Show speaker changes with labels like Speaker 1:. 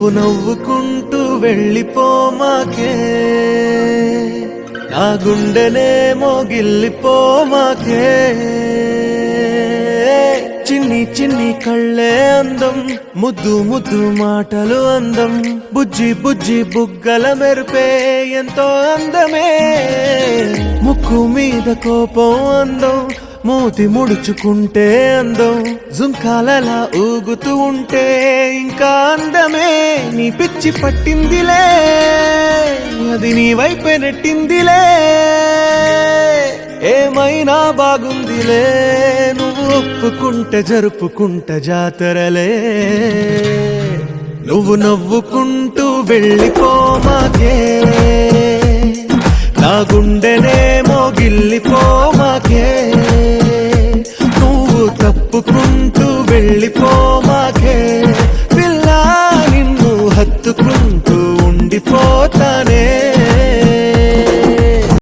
Speaker 1: నవ్వుకుంటూ వెళ్ళిపోమాకే, నా గుండెనేమో గిల్లిపోమాకే. చిన్ని చిన్ని కళ్ళే అందం, ముద్దు ముద్దు మాటలు అందం, బుజ్జి బుజ్జి బుగ్గల మెరుపే ఎంతో అందమే. ముక్కు మీద కోపం అందం, మూతి ముడుచుకుంటే అందం, జుంకాలలా ఊగుతూ ఉంటే ఇంకా అందమే. నీ పిచ్చి పట్టిందిలే, అది నీ వైపే నెట్టిందిలే. ఏమైనా బాగుందిలే, నువ్వు ఒప్పుకుంటే జరుపుకుంటే జాతరలే. నువ్వు నవ్వుకుంటూ వెళ్ళిపోమాకే, నా గుండెనేమో గిల్లిపోమాకే. నువ్వు తప్పుకుంటూ వెళ్ళిపోమాకే, పిల్ల నిన్ను హత్తుకుంటూ ఉండిపోతాను.